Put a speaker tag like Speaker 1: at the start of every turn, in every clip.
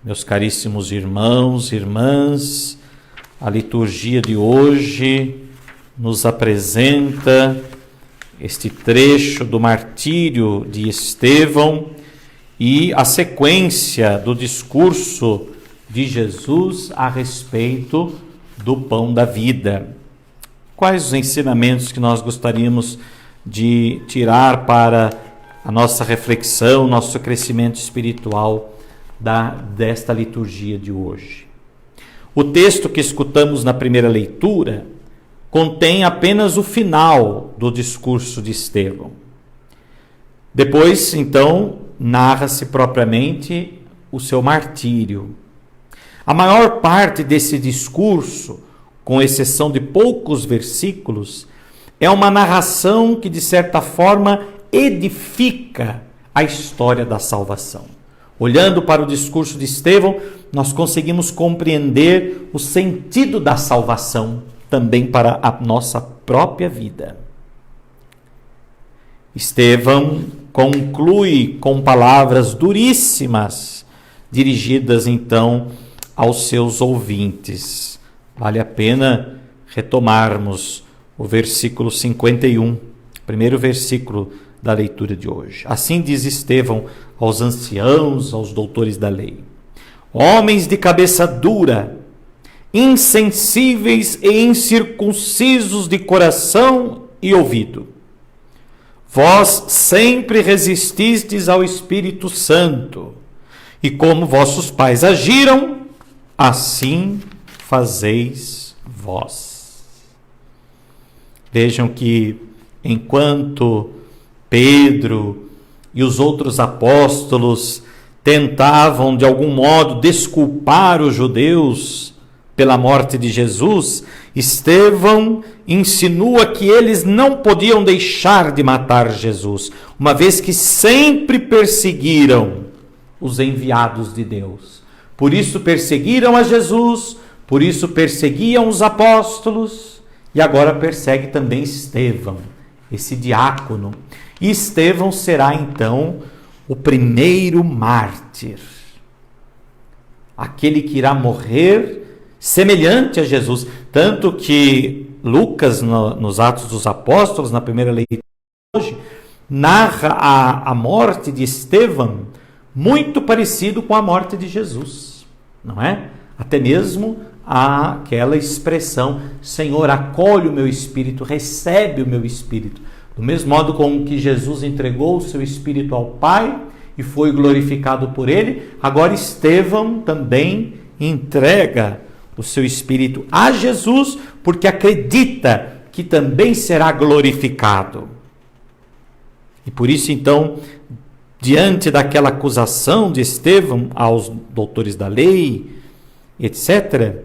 Speaker 1: Meus caríssimos irmãos e irmãs, a liturgia de hoje nos apresenta este trecho do martírio de Estevão e a sequência do discurso de Jesus a respeito do pão da vida. Quais os ensinamentos que nós gostaríamos de tirar para a nossa reflexão, nosso crescimento espiritual desta liturgia de hoje? O texto que escutamos na primeira leitura contém apenas o final do discurso de Estevão. Depois, então, narra-se propriamente o seu martírio. A maior parte desse discurso, com exceção de poucos versículos, é uma narração que, de certa forma, edifica a história da salvação. Olhando para o discurso de Estevão, nós conseguimos compreender o sentido da salvação também para a nossa própria vida. Estevão conclui com palavras duríssimas, dirigidas então aos seus ouvintes. Vale a pena retomarmos o versículo 51, primeiro versículo da leitura de hoje. Assim diz Estevão aos anciãos, aos doutores da lei: homens de cabeça dura, insensíveis e incircuncisos de coração e ouvido, vós sempre resististes ao Espírito Santo, e como vossos pais agiram, assim fazeis vós. Vejam que enquanto Pedro e os outros apóstolos tentavam de algum modo desculpar os judeus pela morte de Jesus, Estevão insinua que eles não podiam deixar de matar Jesus, uma vez que sempre perseguiram os enviados de Deus. Por isso perseguiram a Jesus, por isso perseguiam os apóstolos, e agora persegue também Estevão, esse diácono. E Estevão será então o primeiro mártir, aquele que irá morrer semelhante a Jesus. Tanto que Lucas, nos Atos dos Apóstolos, na primeira leitura de hoje, narra a morte de Estevão muito parecido com a morte de Jesus, não é? Até mesmo aquela expressão: Senhor, acolhe o meu espírito, recebe o meu espírito. Do mesmo modo com que Jesus entregou o seu espírito ao Pai e foi glorificado por ele, agora Estevão também entrega o seu espírito a Jesus, porque acredita que também será glorificado. E por isso, então, diante daquela acusação de Estevão aos doutores da lei, etc.,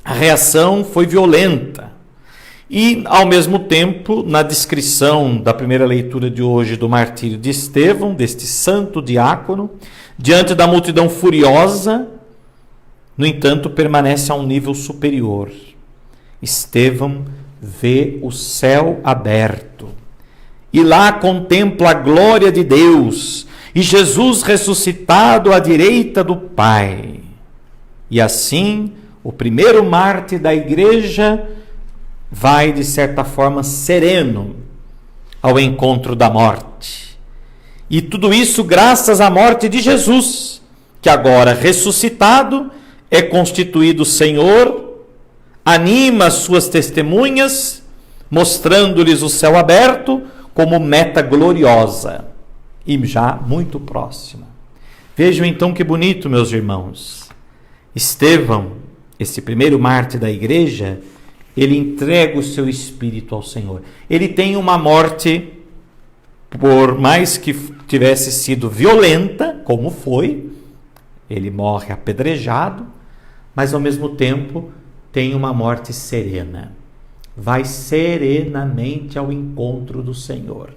Speaker 1: a reação foi violenta. E, ao mesmo tempo, na descrição da primeira leitura de hoje do martírio de Estevão, deste santo diácono, diante da multidão furiosa, no entanto, permanece a um nível superior. Estevão vê o céu aberto e lá contempla a glória de Deus e Jesus ressuscitado à direita do Pai. E assim, o primeiro mártir da igreja vai, de certa forma, sereno ao encontro da morte. E tudo isso graças à morte de Jesus, que agora ressuscitado é constituído Senhor, anima as suas testemunhas, mostrando-lhes o céu aberto como meta gloriosa e já muito próxima. Vejam então que bonito, meus irmãos. Estevão, esse primeiro mártir da igreja, ele entrega o seu espírito ao Senhor. Ele tem uma morte, por mais que tivesse sido violenta, como foi, ele morre apedrejado, mas ao mesmo tempo tem uma morte serena. Vai serenamente ao encontro do Senhor.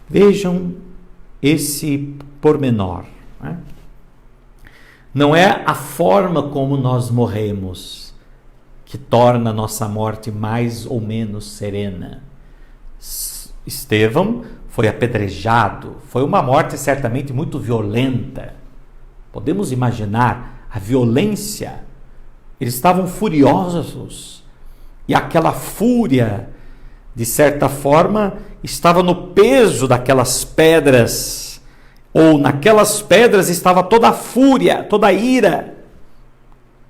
Speaker 1: Vejam esse pormenor, né? Não é a forma como nós morremos que torna a nossa morte mais ou menos serena. Estevão foi apedrejado, foi uma morte certamente muito violenta, Podemos imaginar a violência. Eles estavam furiosos. E aquela fúria, de certa forma, estava no peso daquelas pedras. Ou naquelas pedras estava toda a fúria, toda a ira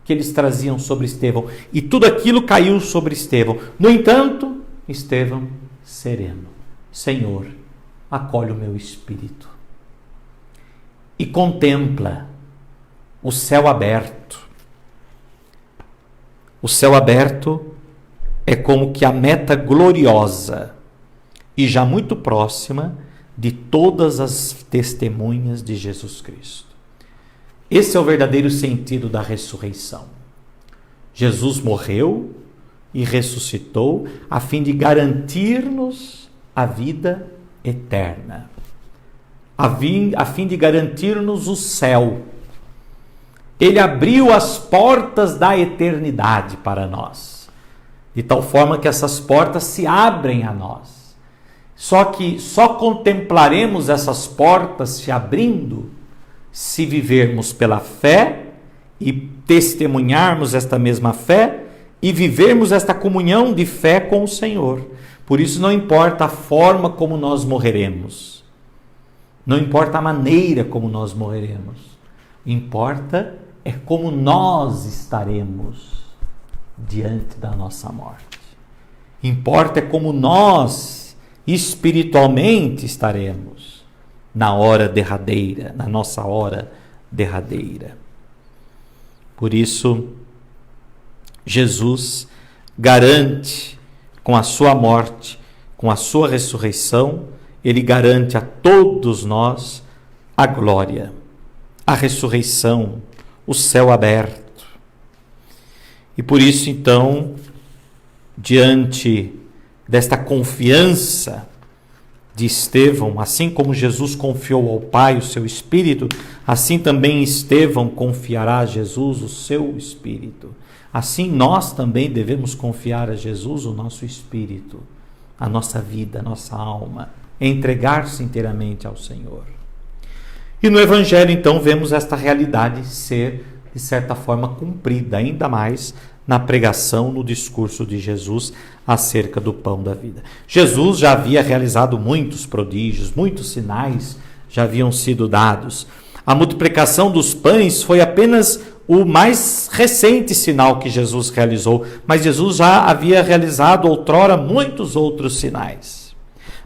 Speaker 1: que eles traziam sobre Estevão. E tudo aquilo caiu sobre Estevão. No entanto, Estevão, sereno: Senhor, acolhe o meu espírito. E contempla o céu aberto. O céu aberto é como que a meta gloriosa e já muito próxima de todas as testemunhas de Jesus Cristo. Esse é o verdadeiro sentido da ressurreição. Jesus morreu e ressuscitou a fim de garantir-nos a vida eterna, a fim de garantir-nos o céu. Ele abriu as portas da eternidade para nós, de tal forma que essas portas se abrem a nós. Só que só contemplaremos essas portas se abrindo se vivermos pela fé e testemunharmos esta mesma fé e vivermos esta comunhão de fé com o Senhor. Por isso não importa a forma como nós morreremos, não importa a maneira como nós morreremos, importa é como nós estaremos diante da nossa morte. Importa é como nós espiritualmente estaremos na hora derradeira, na nossa hora derradeira. Por isso, Jesus garante com a sua morte, com a sua ressurreição, ele garante a todos nós a glória, a ressurreição, o céu aberto. E por isso, então, diante desta confiança de Estevão, assim como Jesus confiou ao Pai o seu Espírito, assim também Estevão confiará a Jesus o seu Espírito. Assim nós também devemos confiar a Jesus o nosso Espírito, a nossa vida, a nossa alma, entregar-se inteiramente ao Senhor. E no Evangelho, então, vemos esta realidade ser, de certa forma, cumprida, ainda mais na pregação, no discurso de Jesus acerca do pão da vida. Jesus já havia realizado muitos prodígios, muitos sinais já haviam sido dados. A multiplicação dos pães foi apenas o mais recente sinal que Jesus realizou, mas Jesus já havia realizado outrora muitos outros sinais.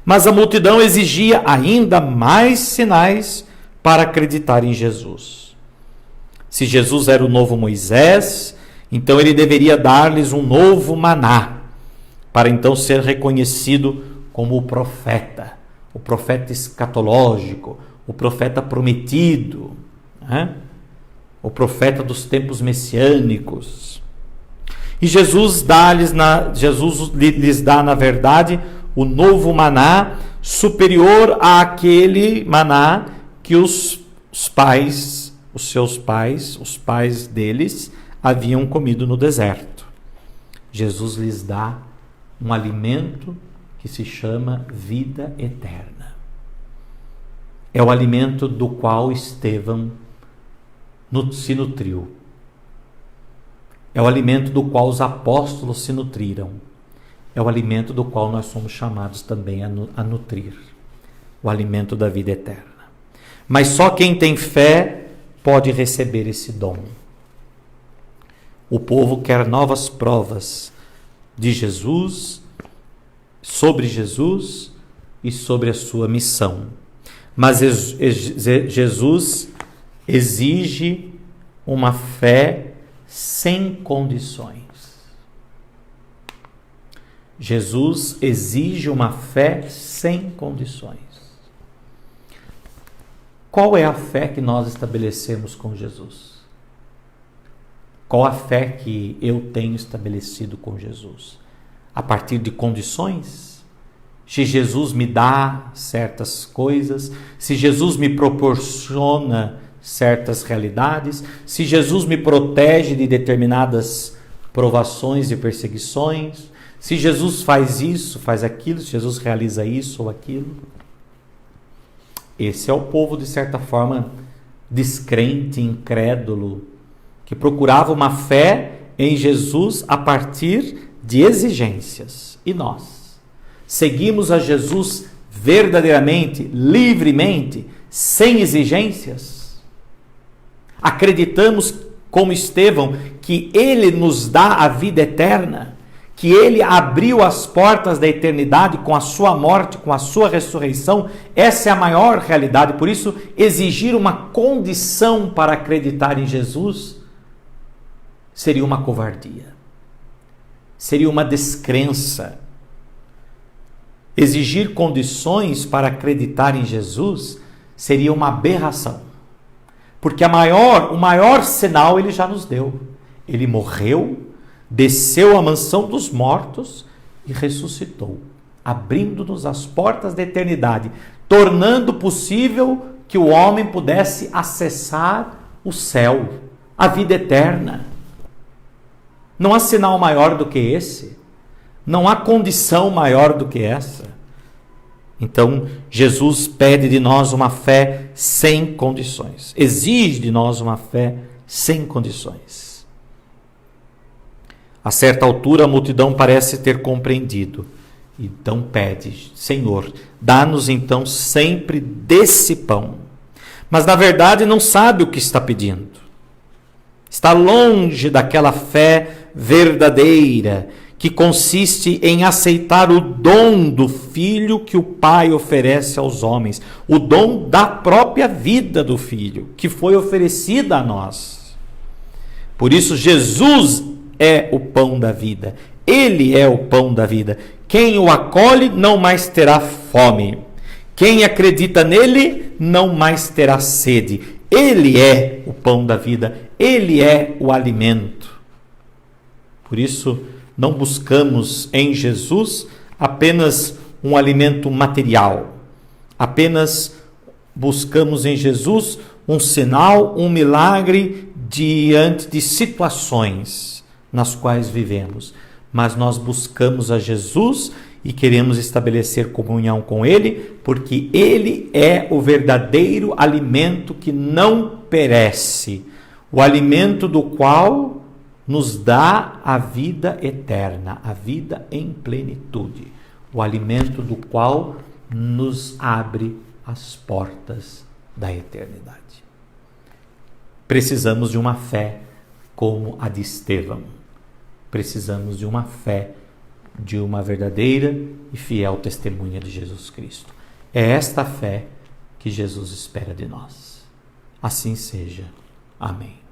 Speaker 1: Mas a multidão exigia ainda mais sinais para acreditar em Jesus. Se Jesus era o novo Moisés, então ele deveria dar-lhes um novo maná, para então ser reconhecido como o profeta escatológico, o profeta prometido, né? O profeta dos tempos messiânicos. E Jesus lhes dá, na verdade, o novo maná superior àquele maná que os pais deles, haviam comido no deserto. Jesus lhes dá um alimento que se chama vida eterna. É o alimento do qual Estevão se nutriu. É o alimento do qual os apóstolos se nutriram. É o alimento do qual nós somos chamados também a nutrir. O alimento da vida eterna. Mas só quem tem fé pode receber esse dom. O povo quer novas provas de Jesus, sobre Jesus e sobre a sua missão. Mas Jesus exige uma fé sem condições. Jesus exige uma fé sem condições. Qual é a fé que nós estabelecemos com Jesus? Qual a fé que eu tenho estabelecido com Jesus? A partir de condições? Se Jesus me dá certas coisas, se Jesus me proporciona certas realidades, se Jesus me protege de determinadas provações e perseguições, se Jesus faz isso, faz aquilo, se Jesus realiza isso ou aquilo. Esse é o povo, de certa forma, descrente, incrédulo, que procurava uma fé em Jesus a partir de exigências. E nós seguimos a Jesus verdadeiramente, livremente, sem exigências? Acreditamos, como Estevão, que Ele nos dá a vida eterna, que Ele abriu as portas da eternidade com a sua morte, com a sua ressurreição? Essa é a maior realidade. Por isso, exigir uma condição para acreditar em Jesus seria uma covardia, seria uma descrença. Exigir condições para acreditar em Jesus seria uma aberração, porque o maior sinal Ele já nos deu. Ele morreu, desceu à mansão dos mortos e ressuscitou, abrindo-nos as portas da eternidade, tornando possível que o homem pudesse acessar o céu, a vida eterna. Não há sinal maior do que esse. Não há condição maior do que essa. Então, Jesus pede de nós uma fé sem condições. Exige de nós uma fé sem condições. A certa altura, a multidão parece ter compreendido. Então pede: Senhor, dá-nos então sempre desse pão. Mas na verdade não sabe o que está pedindo. Está longe daquela fé verdadeira, que consiste em aceitar o dom do Filho que o Pai oferece aos homens, o dom da própria vida do Filho, que foi oferecida a nós. Por isso, Jesus é o pão da vida. Ele é o pão da vida. Quem o acolhe não mais terá fome. Quem acredita nele não mais terá sede. Ele é o pão da vida. Ele é o alimento. Por isso, não buscamos em Jesus apenas um alimento material. Apenas buscamos em Jesus um sinal, um milagre diante de situações nas quais vivemos. Mas nós buscamos a Jesus e queremos estabelecer comunhão com Ele, porque Ele é o verdadeiro alimento que não perece, o alimento do qual nos dá a vida eterna, a vida em plenitude, o alimento do qual nos abre as portas da eternidade. Precisamos de uma fé como a de Estevão. Precisamos de uma fé, de uma verdadeira e fiel testemunha de Jesus Cristo. É esta fé que Jesus espera de nós. Assim seja. Amém.